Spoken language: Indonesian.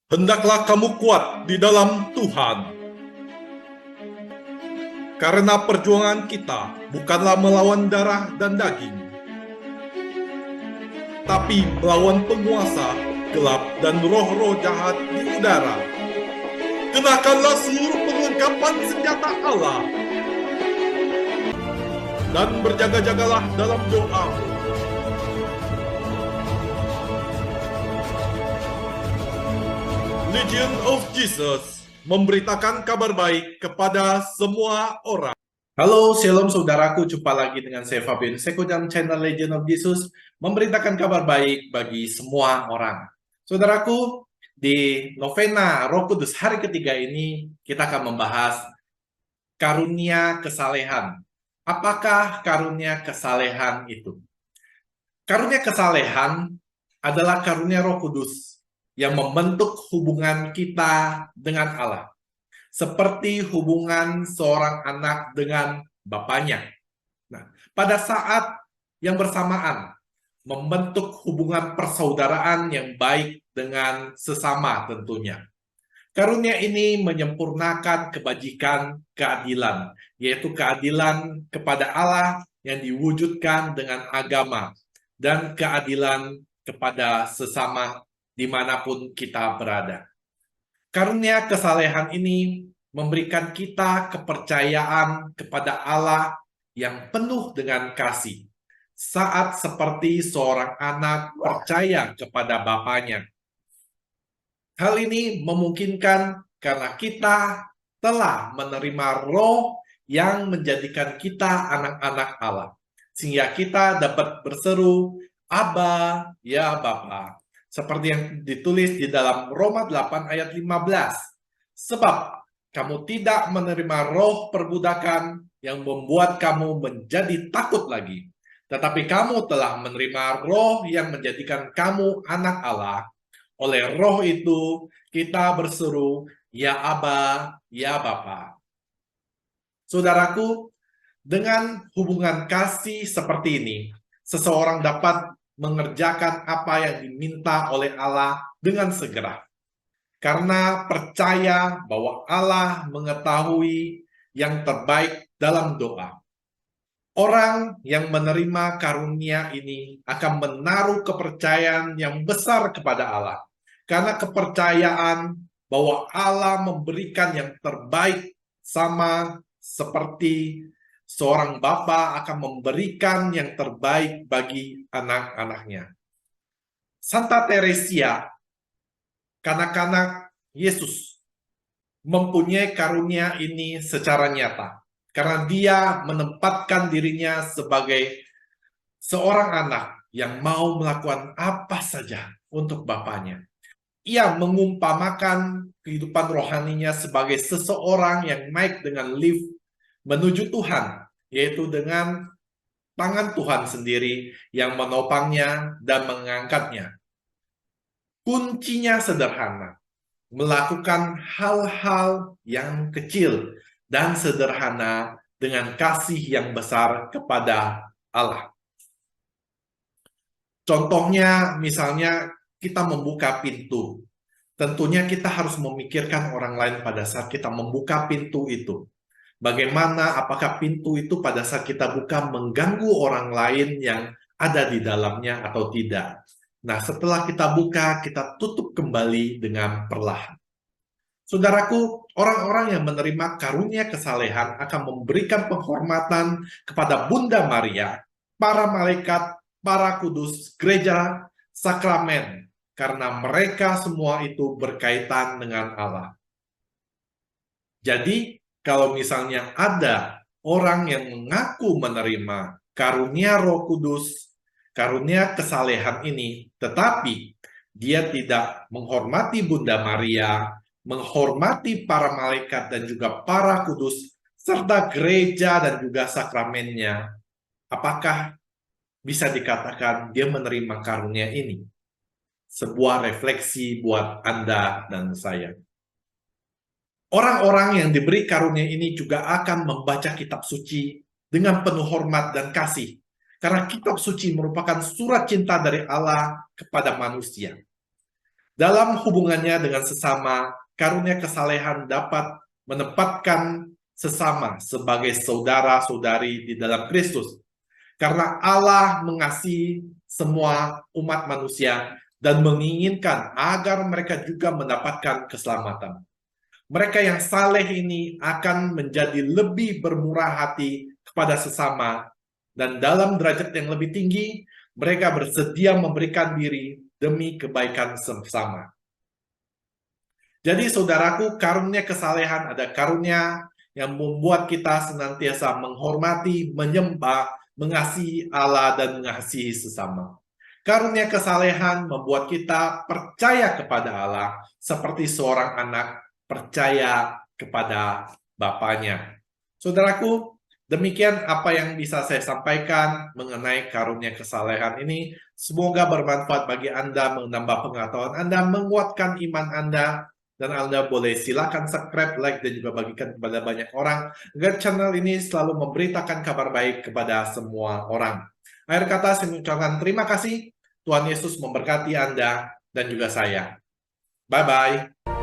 Hendaklah kamu kuat di dalam Tuhan. Karena perjuangan kita bukanlah melawan darah dan daging, tapi melawan penguasa gelap dan roh-roh jahat di udara. Kenakanlah seluruh perlengkapan senjata Allah dan berjaga-jagalah dalam doa. Legion of Jesus memberitakan kabar baik kepada semua orang. Halo, shalom saudaraku, jumpa lagi dengan saya Fabian Seko dalam channel Legion of Jesus, memberitakan kabar baik bagi semua orang. Saudaraku, di novena Roh Kudus hari ketiga ini, kita akan membahas karunia kesalehan. Apakah karunia kesalehan itu? Karunia kesalehan adalah karunia Roh Kudus yang membentuk hubungan kita dengan Allah, seperti hubungan seorang anak dengan bapaknya. Nah, pada saat yang bersamaan, membentuk hubungan persaudaraan yang baik dengan sesama tentunya. Karunia ini menyempurnakan kebajikan keadilan, yaitu keadilan kepada Allah yang diwujudkan dengan agama, dan keadilan kepada sesama dimanapun kita berada. Karunia kesalehan ini memberikan kita kepercayaan kepada Allah yang penuh dengan kasih, saat seperti seorang anak percaya kepada bapaknya. Hal ini memungkinkan karena kita telah menerima Roh yang menjadikan kita anak-anak Allah, sehingga kita dapat berseru, Aba, ya Bapa. Seperti yang ditulis di dalam Roma 8 ayat 15. Sebab kamu tidak menerima roh perbudakan yang membuat kamu menjadi takut lagi, tetapi kamu telah menerima roh yang menjadikan kamu anak Allah. Oleh roh itu kita berseru, ya Aba, ya Bapa. Saudaraku, dengan hubungan kasih seperti ini, seseorang dapat mengerjakan apa yang diminta oleh Allah dengan segera. Karena percaya bahwa Allah mengetahui yang terbaik dalam doa. Orang yang menerima karunia ini akan menaruh kepercayaan yang besar kepada Allah. Karena kepercayaan bahwa Allah memberikan yang terbaik, sama seperti seorang bapa akan memberikan yang terbaik bagi anak-anaknya. Santa Teresia, kanak-kanak Yesus, mempunyai karunia ini secara nyata. Karena dia menempatkan dirinya sebagai seorang anak yang mau melakukan apa saja untuk bapaknya. Ia mengumpamakan kehidupan rohaninya sebagai seseorang yang naik dengan lift menuju Tuhan, yaitu dengan tangan Tuhan sendiri yang menopangnya dan mengangkatnya. Kuncinya sederhana, melakukan hal-hal yang kecil dan sederhana dengan kasih yang besar kepada Allah. Contohnya, misalnya kita membuka pintu. Tentunya kita harus memikirkan orang lain pada saat kita membuka pintu itu. Bagaimana, apakah pintu itu pada saat kita buka mengganggu orang lain yang ada di dalamnya atau tidak. Nah, setelah kita buka, kita tutup kembali dengan perlahan. Saudaraku, orang-orang yang menerima karunia kesalehan akan memberikan penghormatan kepada Bunda Maria, para malaikat, para kudus, gereja, sakramen, karena mereka semua itu berkaitan dengan Allah. Jadi, kalau misalnya ada orang yang mengaku menerima karunia Roh Kudus, karunia kesalehan ini, tetapi dia tidak menghormati Bunda Maria, menghormati para malaikat dan juga para kudus, serta gereja dan juga sakramennya, apakah bisa dikatakan dia menerima karunia ini? Sebuah refleksi buat Anda dan saya. Orang-orang yang diberi karunia ini juga akan membaca kitab suci dengan penuh hormat dan kasih. Karena kitab suci merupakan surat cinta dari Allah kepada manusia. Dalam hubungannya dengan sesama, karunia kesalehan dapat menempatkan sesama sebagai saudara-saudari di dalam Kristus. Karena Allah mengasihi semua umat manusia dan menginginkan agar mereka juga mendapatkan keselamatan. Mereka yang saleh ini akan menjadi lebih bermurah hati kepada sesama, dan dalam derajat yang lebih tinggi, mereka bersedia memberikan diri demi kebaikan sesama. Jadi saudaraku, karunia kesalehan ada karunia yang membuat kita senantiasa menghormati, menyembah, mengasihi Allah, dan mengasihi sesama. Karunia kesalehan membuat kita percaya kepada Allah seperti seorang anak percaya kepada bapaknya. Saudaraku, demikian apa yang bisa saya sampaikan mengenai karunia kesalehan ini. Semoga bermanfaat bagi Anda, menambah pengetahuan Anda, menguatkan iman Anda, dan Anda boleh silakan subscribe, like, dan juga bagikan kepada banyak orang agar channel ini selalu memberitakan kabar baik kepada semua orang. Akhir kata, saya mengucapkan terima kasih. Tuhan Yesus memberkati Anda dan juga saya. Bye-bye.